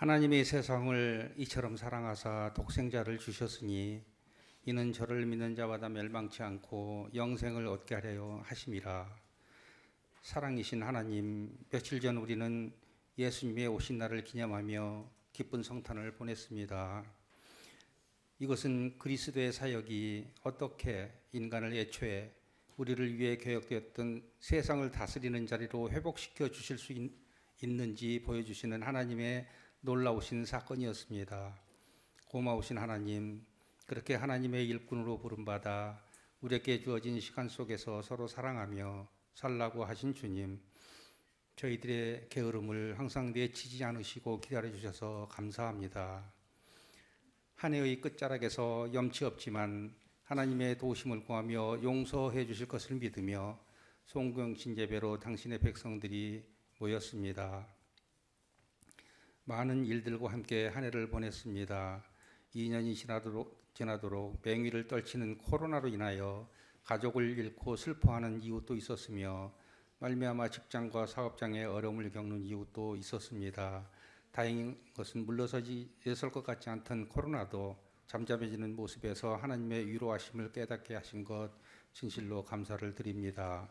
하나님의 세상을 이처럼 사랑하사 독생자를 주셨으니 이는 저를 믿는 자마다 멸망치 않고 영생을 얻게 하려 하심이라. 사랑이신 하나님, 며칠 전 우리는 예수님의 오신 날을 기념하며 기쁜 성탄을 보냈습니다. 이것은 그리스도의 사역이 어떻게 인간을 애초에 우리를 위해 계획되었던 세상을 다스리는 자리로 회복시켜 주실 수 있는지 보여주시는 하나님의 놀라우신 사건이었습니다. 고마우신 하나님, 그렇게 하나님의 일꾼으로 부름받아 우리에게 주어진 시간 속에서 서로 사랑하며 살라고 하신 주님, 저희들의 게으름을 항상 내치지 않으시고 기다려주셔서 감사합니다. 한 해의 끝자락에서 염치 없지만 하나님의 도우심을 구하며 용서해 주실 것을 믿으며 송구영신 예배로 당신의 백성들이 모였습니다. 많은 일들과 함께 한 해를 보냈습니다. 2년이 지나도록 맹위를 떨치는 코로나로 인하여 가족을 잃고 슬퍼하는 이웃도 있었으며 말미암아 직장과 사업장에 어려움을 겪는 이웃도 있었습니다. 다행인 것은 물러서지 것 같지 않던 코로나도 잠잠해지는 모습에서 하나님의 위로하심을 깨닫게 하신 것 진실로 감사를 드립니다.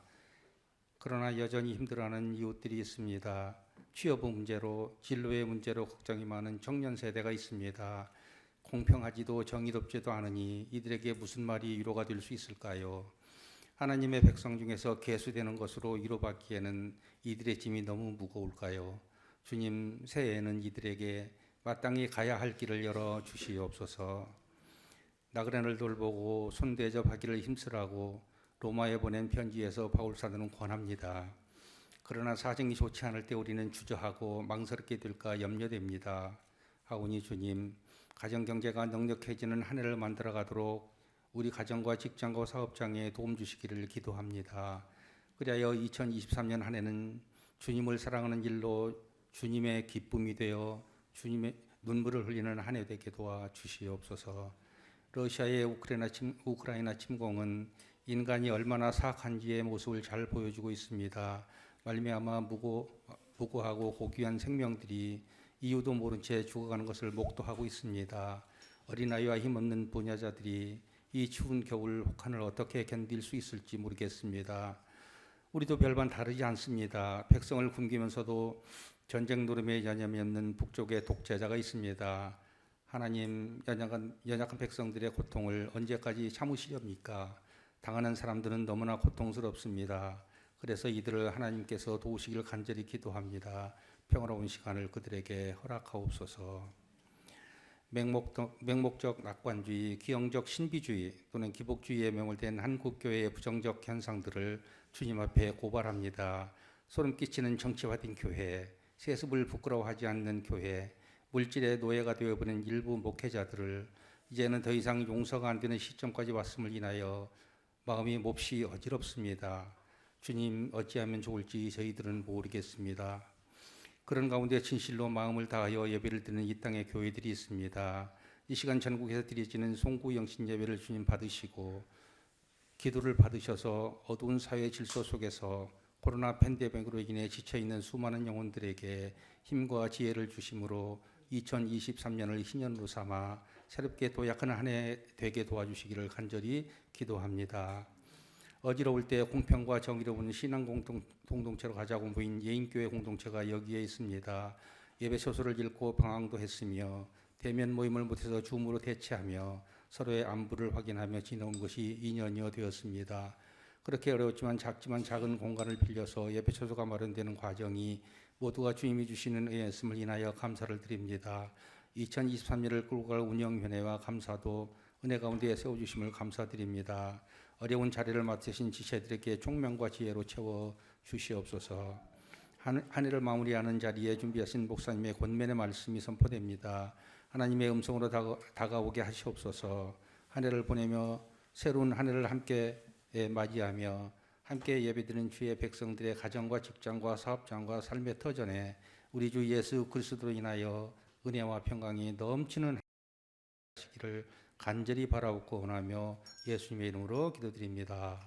그러나 여전히 힘들어하는 이웃들이 있습니다. 취업 문제로, 진로의 문제로 걱정이 많은 청년 세대가 있습니다. 공평하지도 정의롭지도 않으니 이들에게 무슨 말이 위로가 될 수 있을까요? 하나님의 백성 중에서 계수되는 것으로 위로받기에는 이들의 짐이 너무 무거울까요? 주님, 새해에는 이들에게 마땅히 가야 할 길을 열어 주시옵소서. 나그네를 돌보고 손대접하기를 힘쓰라고 로마에 보낸 편지에서 바울 사도는 권합니다. 그러나 사정이 좋지 않을 때 우리는 주저하고 망설이게 될까 염려됩니다. 하오니 주님, 가정경제가 넉넉해지는 한 해를 만들어가도록 우리 가정과 직장과 사업장에 도움 주시기를 기도합니다. 그리하여 2023년 한 해는 주님을 사랑하는 일로 주님의 기쁨이 되어 주님의 눈물을 흘리는 한 해 되게 도와주시옵소서. 러시아의 우크라이나 침공은 인간이 얼마나 사악한지의 모습을 잘 보여주고 있습니다. 말미암아 무고하고 고귀한 생명들이 이유도 모른 채 죽어가는 것을 목도하고 있습니다. 어린아이와 힘없는 부녀자들이 이 추운 겨울 혹한을 어떻게 견딜 수 있을지 모르겠습니다. 우리도 별반 다르지 않습니다. 백성을 굶기면서도 전쟁 노름에 여념이 없는 북쪽에 독재자가 있습니다. 하나님, 연약한 백성들의 고통을 언제까지 참으시렵니까? 당하는 사람들은 너무나 고통스럽습니다. 그래서 이들을 하나님께서 도우시길 간절히 기도합니다. 평화로운 시간을 그들에게 허락하옵소서. 맹목적 낙관주의, 기형적 신비주의 또는 기복주의에 매몰된 한국교회의 부정적 현상들을 주님 앞에 고발합니다. 소름 끼치는 정치화된 교회, 세습을 부끄러워하지 않는 교회, 물질의 노예가 되어버린 일부 목회자들을 이제는 더 이상 용서가 안 되는 시점까지 왔음을 인하여 마음이 몹시 어지럽습니다. 주님, 어찌하면 좋을지 저희들은 모르겠습니다. 그런 가운데 진실로 마음을 다하여 예배를 드리는 이 땅의 교회들이 있습니다. 이 시간 전국에서 드려지는 송구 영신 예배를 주님 받으시고 기도를 받으셔서 어두운 사회 질서 속에서 코로나 팬데믹으로 인해 지쳐있는 수많은 영혼들에게 힘과 지혜를 주심으로 2023년을 희년으로 삼아 새롭게 도약하는 한 해 되게 도와주시기를 간절히 기도합니다. 어지러울 때 공평과 정의로운 신앙 공동체로 가자고 모인 예인교회 공동체가 여기에 있습니다. 예배 소설을 읽고 방황도 했으며 대면 모임을 못해서 줌으로 대체하며 서로의 안부를 확인하며 지내온 것이 2년여 되었습니다. 그렇게 어려웠지만 작은 공간을 빌려서 예배 소서가 마련되는 과정이 모두가 주님이 주시는 은혜였음을 인하여 감사를 드립니다. 2023년을 끌고 갈 운영위원회와 감사도 은혜 가운데 세워주심을 감사드립니다. 어려운 자리를 맡으신 지체들에게 총명과 지혜로 채워 주시옵소서. 한 해를 마무리하는 자리에 준비하신 목사님의 권면의 말씀이 선포됩니다. 하나님의 음성으로 다가오게 하시옵소서. 한 해를 보내며 새로운 한 해를 함께 맞이하며 함께 예배드리는 주의 백성들의 가정과 직장과 사업장과 삶의 터전에 우리 주 예수 그리스도로 인하여 은혜와 평강이 넘치는 하시기를 간절히 바라옵고 원하며 예수님의 이름으로 기도드립니다.